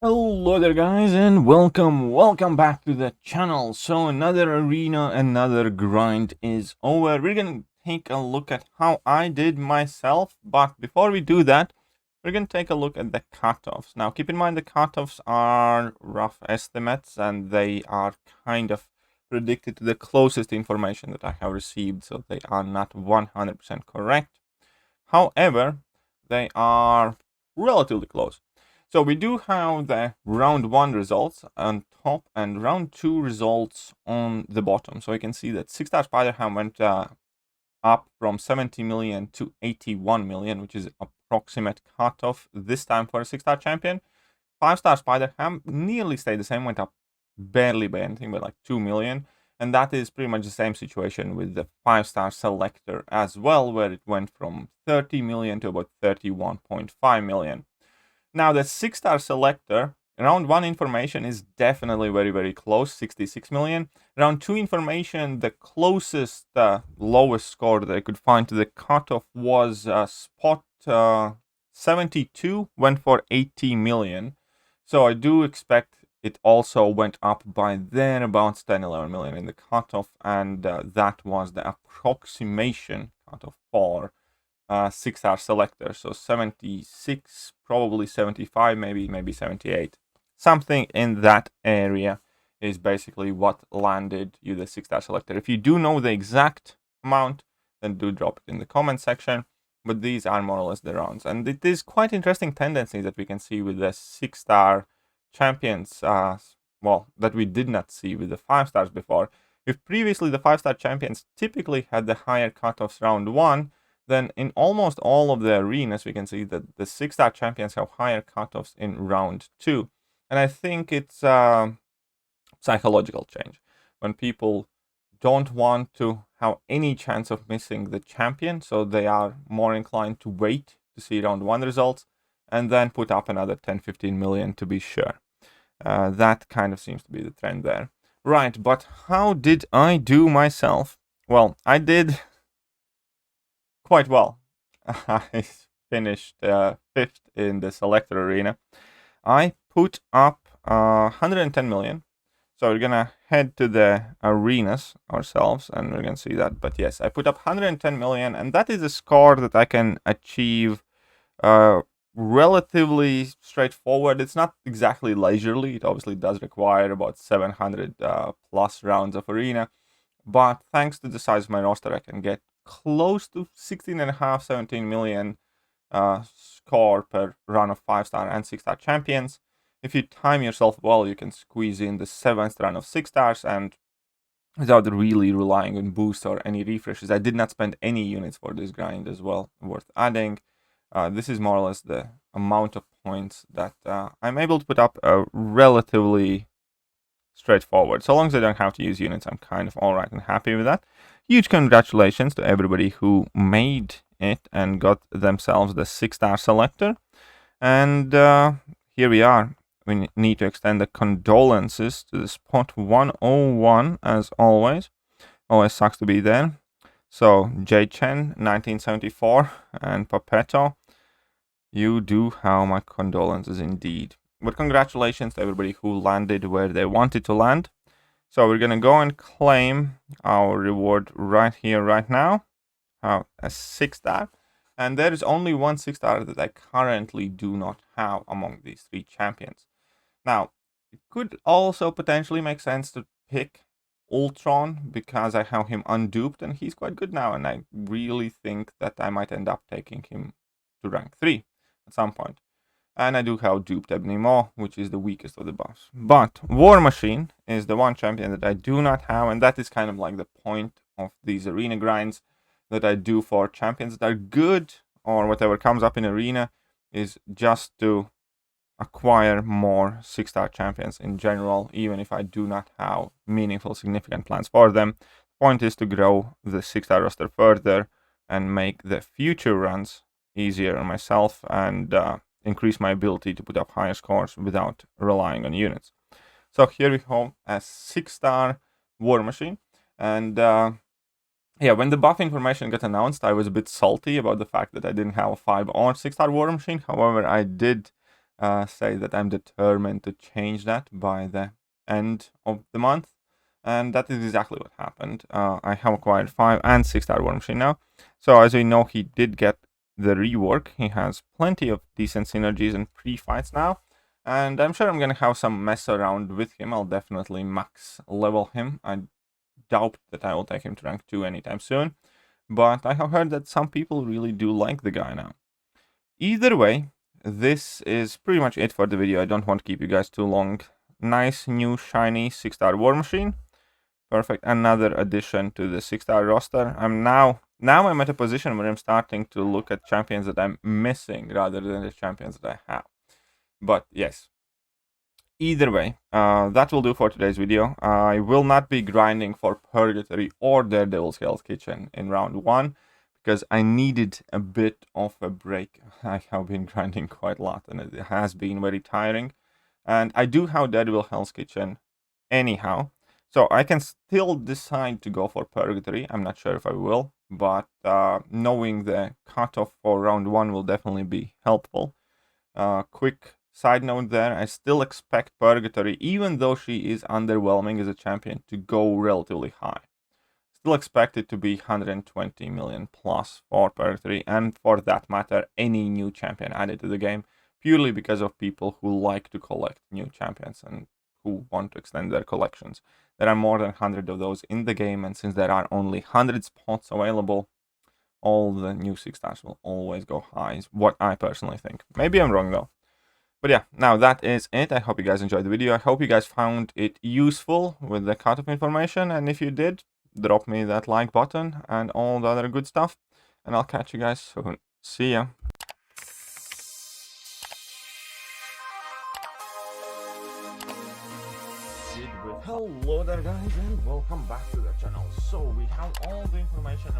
Hello there guys and welcome back to the channel. So another arena, another grind is over. We're gonna take a look at how I did myself, but before we do that, we're gonna take a look at the cutoffs. Now keep in mind the cutoffs are rough estimates and they are kind of predicted to the closest information that I have received, so they are not 100% correct. However, they are relatively close. So we do have the round 1 results on top and round 2 results on the bottom. So you can see that 6-star Spider-Ham went up from 70 million to 81 million, which is approximate cutoff this time for a 6-star champion. 5-star Spider-Ham nearly stayed the same, went up barely by anything but like 2 million. And that is pretty much the same situation with the 5-star Selector as well, where it went from 30 million to about 31.5 million. Now the 6-star Selector, round 1 information is definitely very close, 66 million. Round 2 information, the closest lowest score that I could find to the cutoff was spot 72, went for 80 million. So I do expect it also went up by then about 10-11 million in the cutoff, and that was the approximation cutoff for 6-star Selector. So 76, probably 75, maybe 78. Something in that area is basically what landed you the 6-star Selector. If you do know the exact amount, then do drop it in the comment section. But these are more or less the rounds. And it is quite interesting tendency that we can see with the 6-star champions, well, that we did not see with the 5-stars before. If previously the 5-star champions typically had the higher cutoffs round 1, then in almost all of the arenas we can see that the 6-star champions have higher cutoffs in round 2. And I think it's a psychological change. When people don't want to have any chance of missing the champion, so they are more inclined to wait to see round 1 results and then put up another 10-15 million to be sure. That kind of seems to be the trend there. Right, but how did I do myself? Well, I did quite well. I finished 5th in the Selector arena. I put up 110 million. So we're gonna head to the arenas ourselves and we're gonna see that. But yes, I put up 110 million, and that is a score that I can achieve relatively straightforward. It's not exactly leisurely. It obviously does require about 700 plus rounds of arena. But thanks to the size of my roster, I can get close to 16.5, 17 million score per run of 5-star and 6-star champions. If you time yourself well, you can squeeze in the 7th run of 6-stars, and without really relying on boost or any refreshes. I did not spend any units for this grind as well, worth adding. This is more or less the amount of points that I'm able to put up relatively straightforward. So long as I don't have to use units, I'm kind of alright and happy with that. Huge congratulations to everybody who made it and got themselves the 6-star Selector. And here we are. We need to extend the condolences to the spot 101 as always. Always sucks to be there. So J Chen 1974 and Papetto, you do have my condolences indeed. But congratulations to everybody who landed where they wanted to land. So we're gonna go and claim our reward right here, right now. A 6-star. And there is only one 6-star that I currently do not have among these 3 champions. Now, it could also potentially make sense to pick Ultron because I have him unduped and he's quite good now, and I really think that I might end up taking him to rank 3 at some point. And I do have duped Ebony Maw, which is the weakest of the buffs. But War Machine is the one champion that I do not have, and that is kind of like the point of these arena grinds that I do for champions that are good, or whatever comes up in arena, is just to acquire more 6-star champions in general, even if I do not have meaningful, significant plans for them. The point is to grow the 6-star roster further and make the future runs easier on myself and increase my ability to put up higher scores without relying on units. So here we have a 6-star War Machine, and yeah, when the buff information got announced, I was a bit salty about the fact that I didn't have a 5 or 6-star War Machine. However, I did say that I'm determined to change that by the end of the month. And that is exactly what happened. I have acquired 5 and 6-star War Machine now. So as we know, he did get the rework. He has plenty of decent synergies and pre-fights now. And I'm sure I'm going to have some mess around with him. I'll definitely max level him. I doubt that I will take him to rank 2 anytime soon. But I have heard that some people really do like the guy now. Either way, this is pretty much it for the video. I don't want to keep you guys too long. Nice new shiny 6-star War Machine. Perfect. Another addition to the 6-star roster. Now I'm at a position where I'm starting to look at champions that I'm missing rather than the champions that I have. But yes. Either way, that will do for today's video. I will not be grinding for Purgatory or Daredevil's Hell's Kitchen in round 1 because I needed a bit of a break. I have been grinding quite a lot and it has been very tiring. And I do have Daredevil Hell's Kitchen anyhow. So I can still decide to go for Purgatory. I'm not sure if I will, but knowing the cutoff for round 1 will definitely be helpful. Quick side note there, I still expect Purgatory, even though she is underwhelming as a champion, to go relatively high. Still expect it to be 120 million plus for Purgatory, and for that matter, any new champion added to the game, purely because of people who like to collect new champions and who want to extend their collections. There are more than 100 of those in the game, and since there are only 100 spots available, all the new 6-stars will always go high, is what I personally think. Maybe I'm wrong though. But yeah, now that is it. I hope you guys enjoyed the video. I hope you guys found it useful with the cut of information, and if you did, drop me that like button and all the other good stuff, and I'll catch you guys soon. See ya. Hello there guys, and welcome back to the channel. So we have all the information